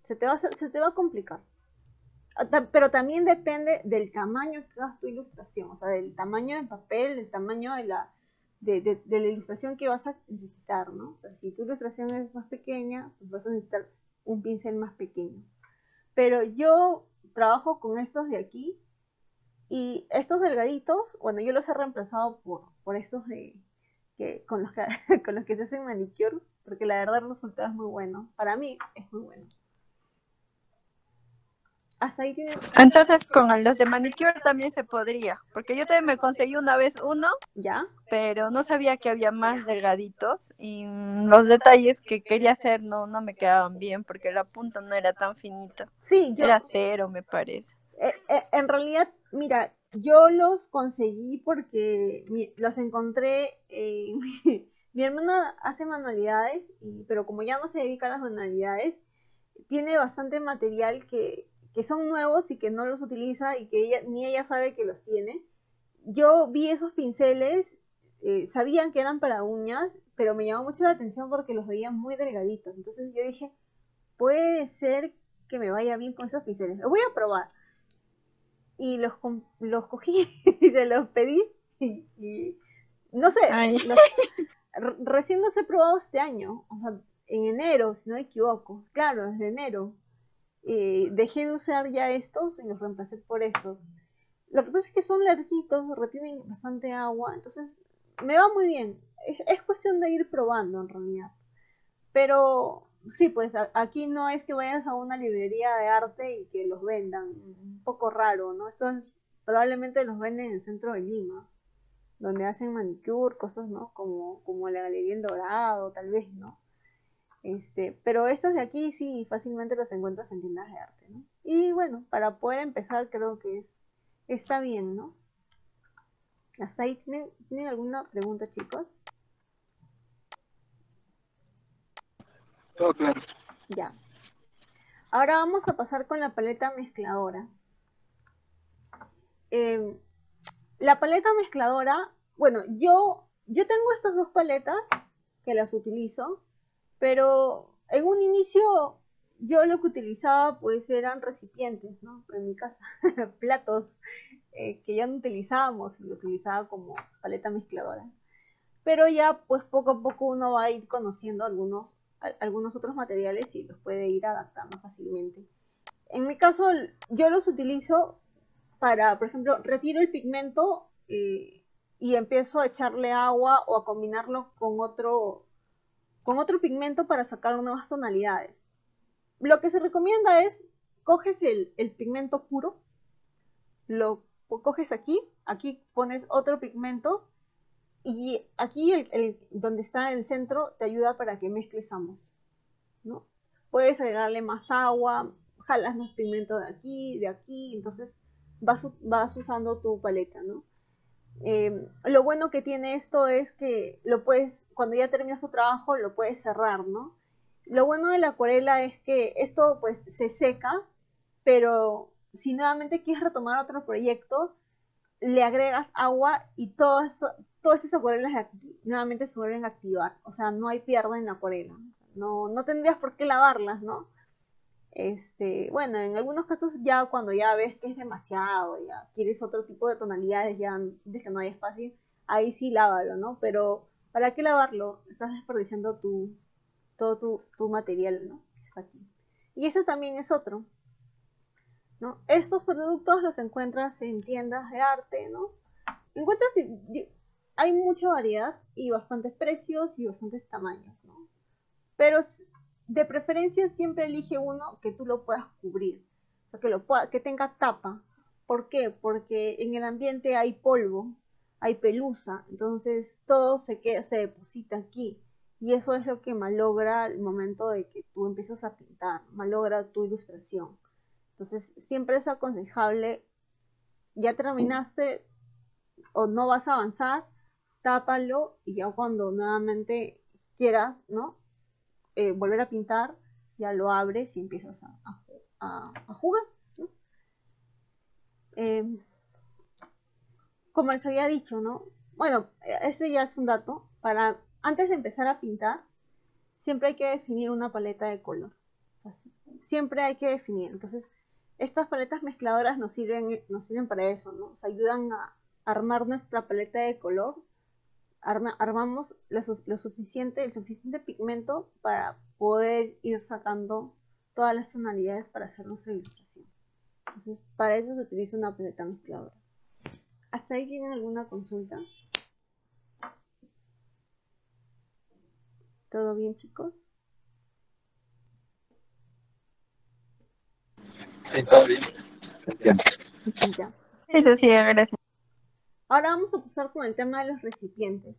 Se te va a complicar. Pero también depende del tamaño que hagas tu ilustración, o sea, del tamaño del papel, del tamaño de la ilustración que vas a necesitar, ¿no? O sea, si tu ilustración es más pequeña, pues vas a necesitar un pincel más pequeño. Pero yo trabajo con estos de aquí, y estos delgaditos, bueno, yo los he reemplazado por estos con los que, con los que se hacen manicure, porque la verdad el resultado es muy bueno. Para mí es muy bueno. Hasta ahí tienen... Entonces con los de manicure también se podría, porque yo también me conseguí una vez uno, ¿Ya? pero no sabía que había más delgaditos y los detalles que quería hacer no me quedaban bien porque la punta no era tan finita. Sí, Era 0, me parece. en realidad, mira, yo los conseguí porque los encontré, mi hermana hace manualidades, pero como ya no se dedica a las manualidades, tiene bastante material que son nuevos y que no los utiliza y que ni ella sabe que los tiene. Yo vi esos pinceles, sabían que eran para uñas, pero me llamó mucho la atención porque los veía muy delgaditos. Entonces yo dije, puede ser que me vaya bien con esos pinceles. Los voy a probar. Y los cogí y se los pedí y no sé, recién los he probado este año, o sea, en enero, si no me equivoco. Claro, desde enero. Dejé de usar ya estos y los reemplacé por estos. Lo que pasa es que son larguitos, retienen bastante agua, entonces me va muy bien. Es cuestión de ir probando en realidad. Pero sí, pues aquí no es que vayas a una librería de arte y que los vendan. Un poco raro, ¿no? Probablemente los venden en el centro de Lima, donde hacen manicure, cosas, ¿no? Como la Galería El Dorado, tal vez, ¿no? Pero estos de aquí sí fácilmente los encuentras en tiendas de arte, ¿no? Y bueno, para poder empezar creo que está bien, ¿no? ¿Hasta ahí tienen alguna pregunta, chicos? Todo claro. Ya. Ahora vamos a pasar con la paleta mezcladora. La paleta mezcladora, bueno, yo tengo estas dos paletas que las utilizo, pero en un inicio yo lo que utilizaba pues eran recipientes, ¿no? En mi casa, platos que ya no utilizábamos, y lo utilizaba como paleta mezcladora. Pero ya pues poco a poco uno va a ir conociendo algunos otros materiales y los puede ir adaptando fácilmente. En mi caso yo los utilizo para, por ejemplo, retiro el pigmento y empiezo a echarle agua o a combinarlo con con otro pigmento para sacar nuevas tonalidades. Lo que se recomienda es, coges el pigmento puro, lo coges aquí pones otro pigmento y aquí donde está en el centro te ayuda para que mezcles ambos, ¿no? Puedes agregarle más agua, jalas más pigmento de aquí, entonces vas usando tu paleta, ¿no? Lo bueno que tiene esto es que cuando ya terminas tu trabajo, lo puedes cerrar, ¿no? Lo bueno de la acuarela es que esto pues se seca, pero si nuevamente quieres retomar otro proyecto, le agregas agua y todas estas acuarelas de aquí nuevamente se vuelven a activar. O sea, no hay pierde en la acuarela. No tendrías por qué lavarlas, ¿no? Bueno, en algunos casos ya cuando ya ves que es demasiado, ya quieres otro tipo de tonalidades, ya sientes que no hay espacio, ahí sí lávalo, ¿no? Pero ¿para qué lavarlo? Estás desperdiciando todo tu material, ¿no? Que está aquí. Y ese también es otro, ¿no? Estos productos los encuentras en tiendas de arte, ¿no? Hay mucha variedad y bastantes precios y bastantes tamaños, ¿no? Pero de preferencia siempre elige uno que tú lo puedas cubrir, o sea, que tenga tapa. ¿Por qué? Porque en el ambiente hay polvo, hay pelusa, entonces todo se deposita aquí. Y eso es lo que malogra el momento de que tú empiezas a pintar, malogra tu ilustración. Entonces siempre es aconsejable, ya terminaste o no vas a avanzar, tápalo y ya cuando nuevamente quieras, ¿no? Volver a pintar, ya lo abres y empiezas a jugar, ¿no? Como les había dicho, ¿no? Bueno, este ya es un dato. Antes de empezar a pintar, siempre hay que definir una paleta de color. Siempre hay que definir. Entonces, estas paletas mezcladoras nos sirven para eso, ¿no? Nos ayudan a armar nuestra paleta de color. Armamos el suficiente pigmento para poder ir sacando todas las tonalidades para hacer nuestra ilustración. Entonces, para eso se utiliza una paleta mezcladora. ¿Hasta ahí tienen alguna consulta? ¿Todo bien, chicos? Sí, todo bien. Entiendo. Ya. Eso sí, gracias. Ahora vamos a pasar con el tema de los recipientes.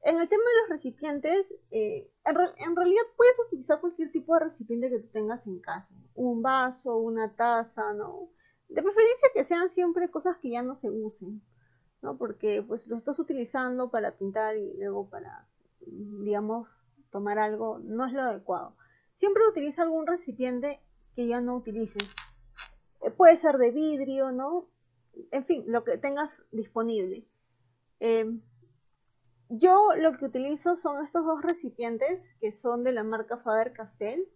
En el tema de los recipientes, en realidad puedes utilizar cualquier tipo de recipiente que tú tengas en casa. Un vaso, una taza, ¿no? De preferencia que sean siempre cosas que ya no se usen, ¿no? Porque pues lo estás utilizando para pintar y luego para, digamos, tomar algo, no es lo adecuado. Siempre utiliza algún recipiente que ya no utilices. Puede ser de vidrio, ¿no? En fin, lo que tengas disponible. Yo lo que utilizo son estos dos recipientes que son de la marca Faber-Castell.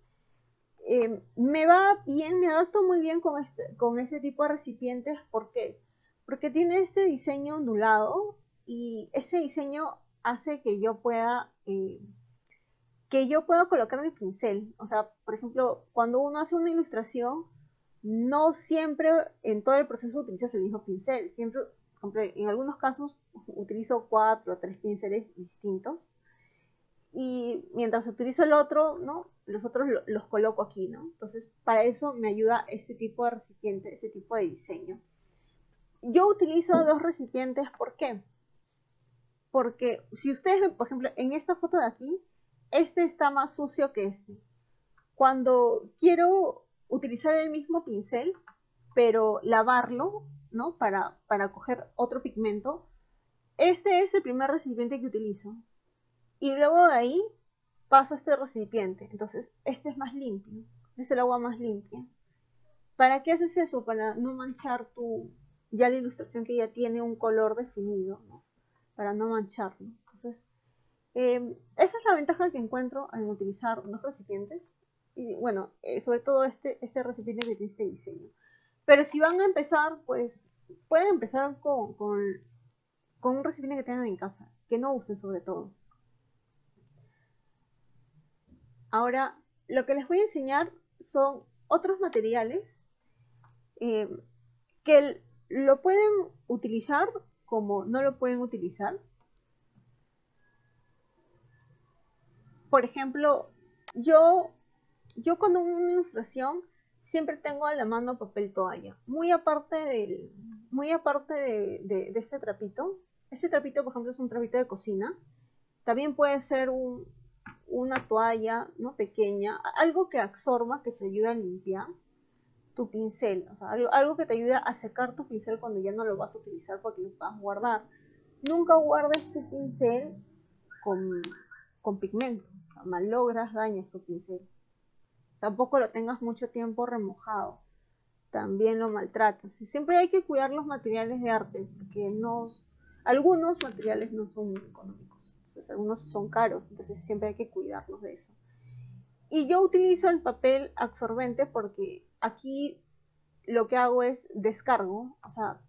Me va bien, me adapto muy bien con este tipo de recipientes. ¿Por qué? Porque tiene este diseño ondulado y ese diseño hace que yo pueda colocar mi pincel. O sea, por ejemplo, cuando uno hace una ilustración, no siempre en todo el proceso utilizas el mismo pincel. Siempre, en algunos casos, utilizo 4 o 3 pinceles distintos. Y mientras utilizo el otro, ¿no? Los otros los coloco aquí, ¿no? Entonces, para eso me ayuda este tipo de recipiente, este tipo de diseño. Yo utilizo dos recipientes, ¿por qué? Porque si ustedes ven, por ejemplo, en esta foto de aquí, este está más sucio que este. Cuando quiero utilizar el mismo pincel, pero lavarlo, ¿no? Para coger otro pigmento, este es el primer recipiente que utilizo. Y luego de ahí paso a este recipiente. Entonces, este es más limpio. Este es el agua más limpia. ¿Para qué haces eso? Para no manchar ya la ilustración que ya tiene un color definido, ¿no? Para no mancharlo. Entonces, esa es la ventaja que encuentro al utilizar dos recipientes. Y bueno, sobre todo este recipiente que tiene este diseño. Pero si van a empezar, pues pueden empezar con un recipiente que tengan en casa, que no usen sobre todo. Ahora, lo que les voy a enseñar son otros materiales que lo pueden utilizar como no lo pueden utilizar. por ejemplo, yo, yo cuando hago una ilustración siempre tengo a la mano papel toalla. Muy aparte de este trapito, por ejemplo, es un trapito de cocina. También puede ser una toalla, ¿no? Pequeña, algo que absorba, que te ayude a limpiar tu pincel, o sea, algo que te ayude a secar tu pincel cuando ya no lo vas a utilizar porque lo vas a guardar. Nunca guardes tu pincel con, con pigmento, o sea, malogras, dañas tu pincel. Tampoco lo tengas mucho tiempo remojado, también lo maltratas. Y siempre hay que cuidar los materiales de arte, porque algunos materiales no son muy económicos, entonces algunos son caros, entonces siempre hay que cuidarlos de eso. Y yo utilizo el papel absorbente porque aquí lo que hago es descargo, o sea,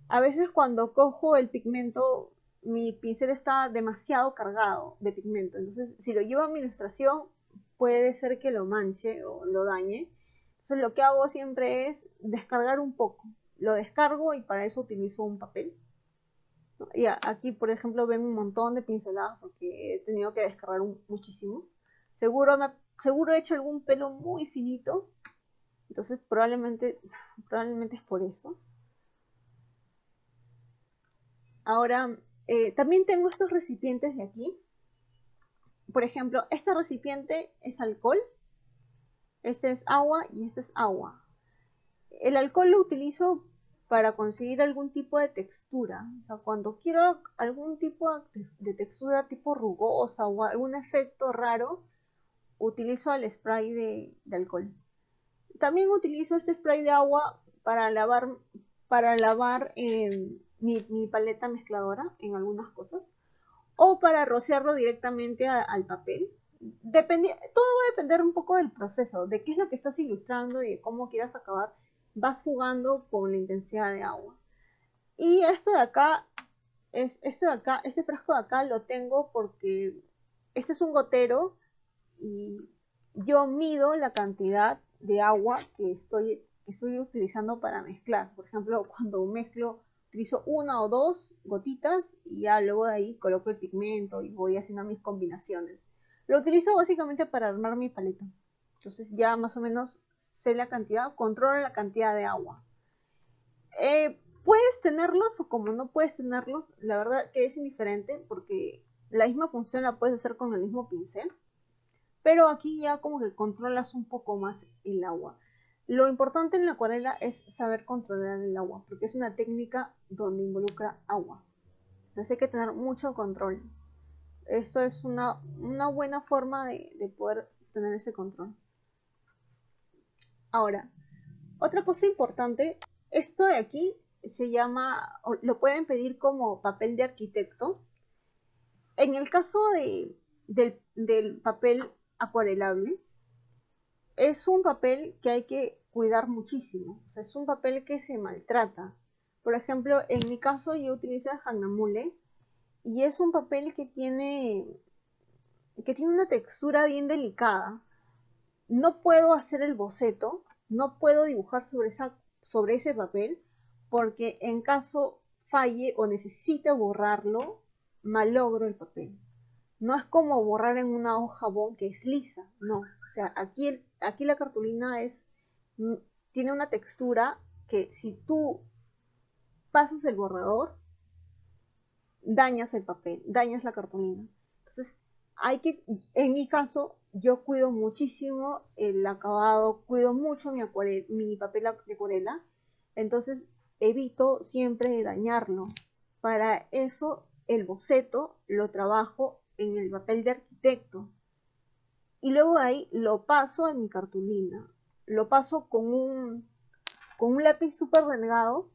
a veces cuando cojo el pigmento, mi pincel está demasiado cargado de pigmento, entonces si lo llevo a mi ilustración puede ser que lo manche o lo dañe. Entonces lo que hago siempre es descargar un poco. Lo descargo y para eso utilizo un papel. Y aquí, por ejemplo, ven un montón de pinceladas porque he tenido que descargar muchísimo. Seguro, seguro he hecho algún pelo muy finito. Entonces probablemente es por eso. Ahora, también tengo estos recipientes de aquí. Por ejemplo, este recipiente es alcohol, este es agua y este es agua. El alcohol lo utilizo para conseguir algún tipo de textura. O sea, cuando quiero algún tipo de textura tipo rugosa o algún efecto raro, utilizo el spray de alcohol. También utilizo este spray de agua para lavar mi paleta mezcladora en algunas cosas. O para rociarlo directamente al papel. Todo va a depender un poco del proceso, de qué es lo que estás ilustrando y de cómo quieras acabar. Vas jugando con la intensidad de agua. Y esto de acá, este frasco de acá lo tengo porque este es un gotero y yo mido la cantidad de agua que estoy utilizando para mezclar. Por ejemplo, cuando mezclo, utilizo una o dos gotitas y ya luego de ahí coloco el pigmento y voy haciendo mis combinaciones. Lo utilizo básicamente para armar mi paleta. Entonces ya más o menos sé la cantidad, controlo la cantidad de agua. Puedes tenerlos o como no puedes tenerlos, la verdad que es indiferente porque la misma función la puedes hacer con el mismo pincel. Pero aquí ya como que controlas un poco más el agua. Lo importante en la acuarela es saber controlar el agua, porque es una técnica donde involucra agua. Entonces hay que tener mucho control. Esto es una buena forma de poder tener ese control. Ahora, otra cosa importante, esto de aquí se llama, lo pueden pedir como papel de arquitecto. En el caso del papel acuarelable, es un papel que hay que cuidar muchísimo. O sea, es un papel que se maltrata. Por ejemplo, en mi caso yo utilizo el Hahnemühle y es un papel que tiene una textura bien delicada. No puedo hacer el boceto, no puedo dibujar sobre ese papel porque en caso falle o necesite borrarlo, malogro el papel. No es como borrar en una hoja jabón que es lisa, no. O sea, aquí la cartulina tiene una textura que si tú pasas el borrador, dañas el papel, dañas la cartulina. Entonces, en mi caso, yo cuido muchísimo el acabado, cuido mucho mi papel de acuarela, entonces evito siempre dañarlo. Para eso, el boceto lo trabajo en el papel de arquitecto. Y luego de ahí lo paso a mi cartulina. Lo paso con un lápiz súper delgado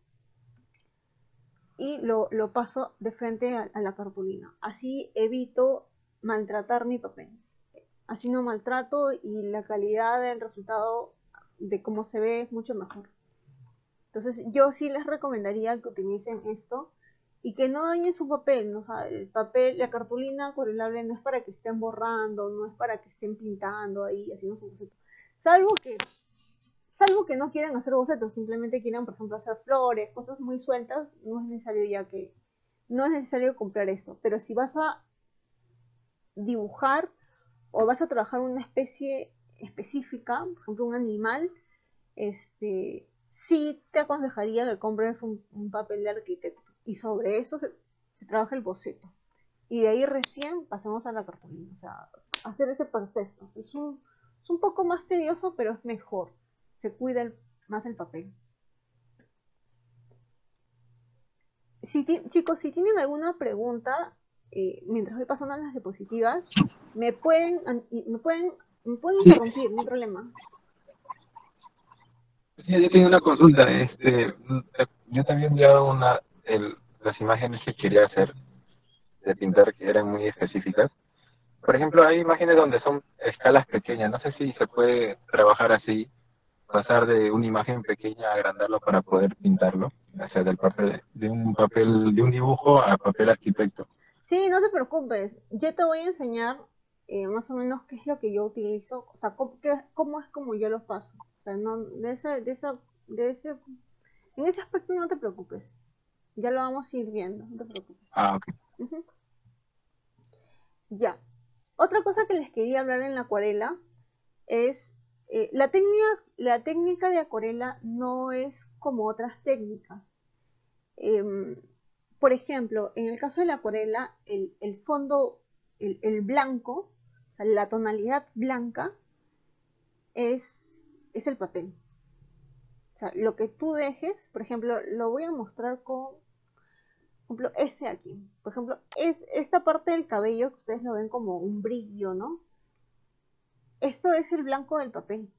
y lo paso de frente a la cartulina. Así evito maltratar mi papel. Así no maltrato y la calidad del resultado de cómo se ve es mucho mejor. Entonces yo sí les recomendaría que utilicen esto y que no dañen su papel, ¿no? O sea, el papel, la cartulina acuarelable no es para que estén borrando, no es para que estén pintando ahí, haciendo su boceto. Salvo que no quieran hacer bocetos, simplemente quieran, por ejemplo, hacer flores, cosas muy sueltas, no es necesario comprar eso. Pero si vas a dibujar o vas a trabajar una especie específica, por ejemplo un animal, sí te aconsejaría que compres un papel de arquitecto y sobre eso se trabaja el boceto. Y de ahí recién pasamos a la cartulina, o sea, hacer ese proceso. Es un poco más tedioso, pero es mejor. Se cuida más el papel. Chicos, si tienen alguna pregunta, mientras voy pasando a las diapositivas, me pueden interrumpir, no hay problema. Sí, yo tengo una consulta. Yo también enviado las imágenes que quería hacer de pintar que eran muy específicas. Por ejemplo, hay imágenes donde son escalas pequeñas. No sé si se puede trabajar así, pasar de una imagen pequeña a agrandarlo para poder pintarlo, o sea, del papel, de un dibujo a papel arquitecto. Sí, no te preocupes. Yo te voy a enseñar más o menos qué es lo que yo utilizo, o sea, cómo es como yo lo paso. O sea, no, en ese aspecto no te preocupes. Ya lo vamos a ir viendo, no te preocupes. Ah, ok. Ya. Otra cosa que les quería hablar en la acuarela es la técnica de acuarela no es como otras técnicas. Por ejemplo, en el caso de la acuarela, el fondo, el blanco, o sea, la tonalidad blanca es el papel. O sea, lo que tú dejes, por ejemplo, lo voy a mostrar con, por ejemplo, ese aquí. Por ejemplo, es esta parte del cabello que ustedes lo ven como un brillo, ¿no? Esto es el blanco del papel.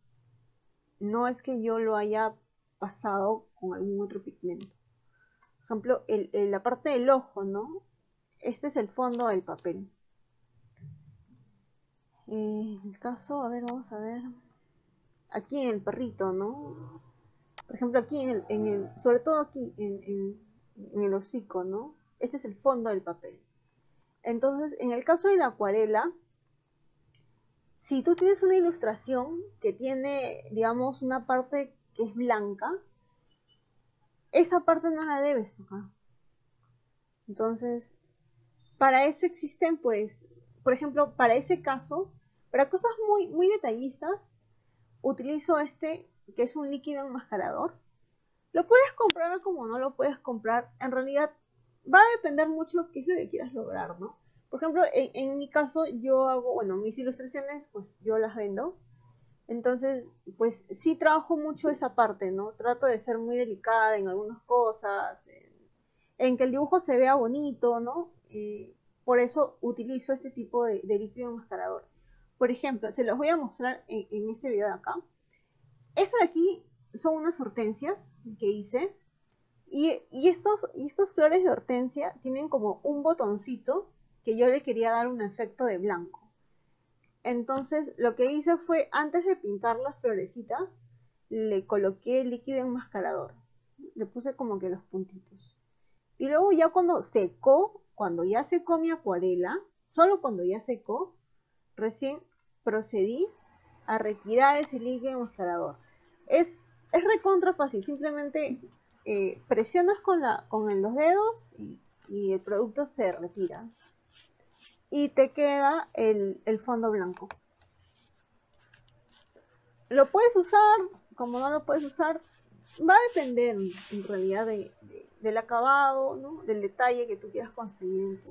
No es que yo lo haya pasado con algún otro pigmento. Por ejemplo, la parte del ojo, ¿no? Este es el fondo del papel. En el caso, a ver, vamos a ver. Aquí en el perrito, ¿no? Por ejemplo, aquí sobre todo aquí en el hocico, ¿no? Este es el fondo del papel. Entonces, en el caso de la acuarela, si tú tienes una ilustración que tiene, digamos, una parte que es blanca, esa parte no la debes tocar. Entonces, para eso existen, pues, por ejemplo, para ese caso, para cosas muy, muy detallistas, utilizo que es un líquido enmascarador. Lo puedes comprar como no lo puedes comprar. En realidad, va a depender mucho qué es lo que quieras lograr, ¿no? Por ejemplo, en mi caso, yo hago, bueno, mis ilustraciones, pues yo las vendo. Entonces, pues sí trabajo mucho esa parte, ¿no? Trato de ser muy delicada en algunas cosas, en que el dibujo se vea bonito, ¿no? Por eso utilizo este tipo de líquido enmascarador. Por ejemplo, se los voy a mostrar en este video de acá. Eso de aquí son unas hortensias que hice. Y estos flores de hortensia tienen como un botoncito que yo le quería dar un efecto de blanco. Entonces lo que hice fue, antes de pintar las florecitas, le coloqué el líquido enmascarador. Le puse como que los puntitos. Y luego ya cuando ya secó mi acuarela, solo cuando ya secó, recién procedí a retirar ese líquido enmascarador. Es recontra fácil, simplemente presionas con los dedos y el producto se retira. Y te queda el fondo blanco. Lo puedes usar, como no lo puedes usar, va a depender en realidad del acabado, ¿no? Del detalle que tú quieras conseguir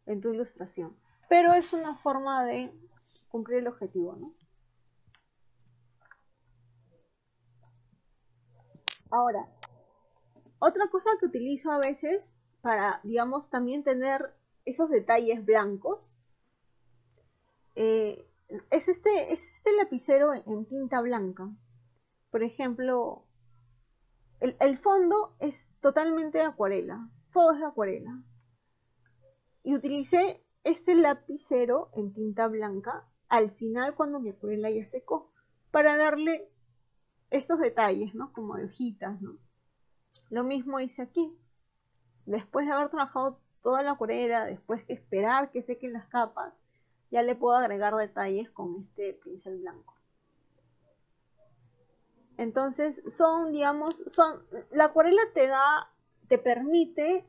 en tu ilustración. Pero es una forma de cumplir el objetivo, ¿no? Ahora, otra cosa que utilizo a veces para, digamos, también tener esos detalles blancos, es este lapicero en tinta blanca. Por ejemplo, el fondo es totalmente de acuarela, todo es de acuarela. Y utilicé este lapicero en tinta blanca al final cuando mi acuarela ya secó, para darle estos detalles, ¿no? Como de hojitas, ¿no? Lo mismo hice aquí. Después de haber trabajado toda la acuarela, después que esperar que sequen las capas, ya le puedo agregar detalles con este pincel blanco. Entonces la acuarela te permite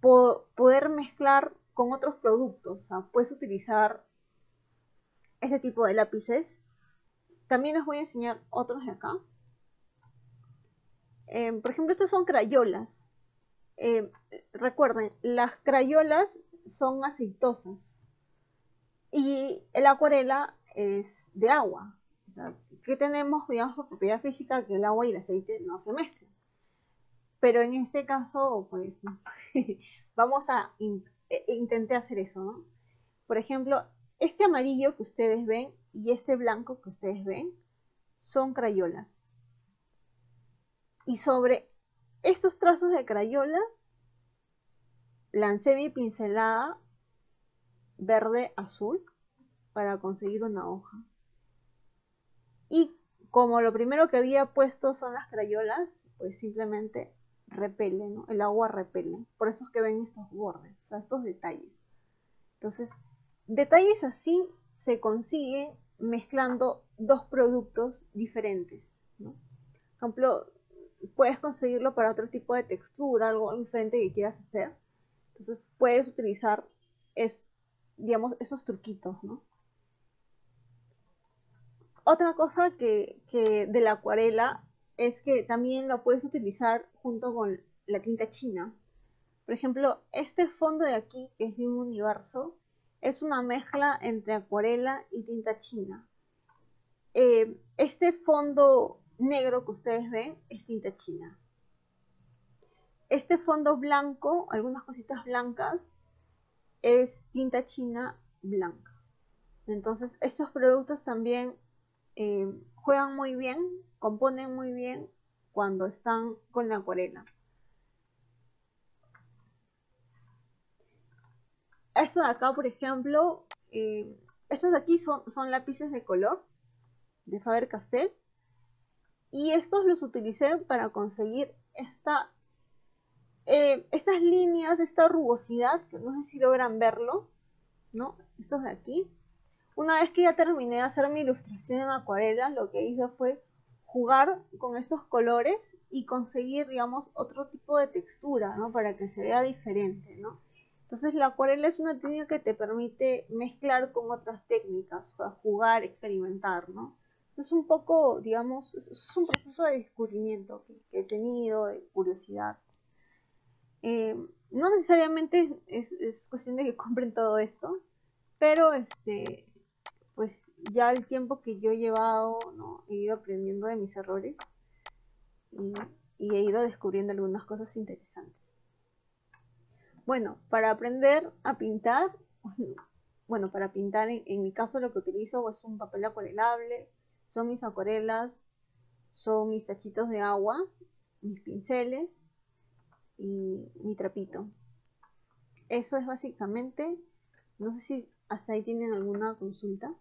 poder mezclar con otros productos. O sea, puedes utilizar este tipo de lápices. También les voy a enseñar otros de acá. Por ejemplo, estos son crayolas. Recuerden, las crayolas son aceitosas y el acuarela es de agua. O sea, ¿qué tenemos, digamos, por propiedad física? Que el agua y el aceite no se mezclan. Pero en este caso, pues, vamos a intentar hacer eso, ¿no? Por ejemplo, este amarillo que ustedes ven y este blanco que ustedes ven son crayolas. Y sobre estos trazos de crayola lancé mi pincelada verde-azul para conseguir una hoja. Y como lo primero que había puesto son las crayolas, pues simplemente repele, ¿no? El agua repele. Por eso es que ven estos bordes, o sea, estos detalles. Entonces, detalles así se consiguen mezclando dos productos diferentes, ¿no? Por ejemplo, puedes conseguirlo para otro tipo de textura, algo diferente que quieras hacer. Entonces puedes utilizar, digamos, esos truquitos, ¿no? Otra cosa que de la acuarela es que también lo puedes utilizar junto con la tinta china. Por ejemplo, este fondo de aquí, que es de un universo, es una mezcla entre acuarela y tinta china. Este fondo negro que ustedes ven es tinta china. Este fondo blanco, algunas cositas blancas, es tinta china blanca. Entonces, estos productos también juegan muy bien, componen muy bien cuando están con la acuarela. Estos de acá, por ejemplo, estos de aquí son lápices de color de Faber-Castell y estos los utilicé para conseguir estas líneas, esta rugosidad, que no sé si logran verlo, ¿no? Estos de aquí. Una vez que ya terminé de hacer mi ilustración en acuarela, lo que hice fue jugar con estos colores y conseguir, digamos, otro tipo de textura, ¿no? Para que se vea diferente, ¿no? Entonces la acuarela es una técnica que te permite mezclar con otras técnicas, para jugar, experimentar, ¿no? Es un poco, digamos, es un proceso de descubrimiento que he tenido, de curiosidad. No necesariamente es cuestión de que compren todo esto, pero pues ya el tiempo que yo he llevado, ¿no? He ido aprendiendo de mis errores y he ido descubriendo algunas cosas interesantes. Bueno, para aprender a pintar, bueno, para pintar en mi caso lo que utilizo es un papel acuarelable, son mis acuarelas, son mis tachitos de agua, mis pinceles y mi trapito. Eso es básicamente. No sé si hasta ahí tienen alguna consulta.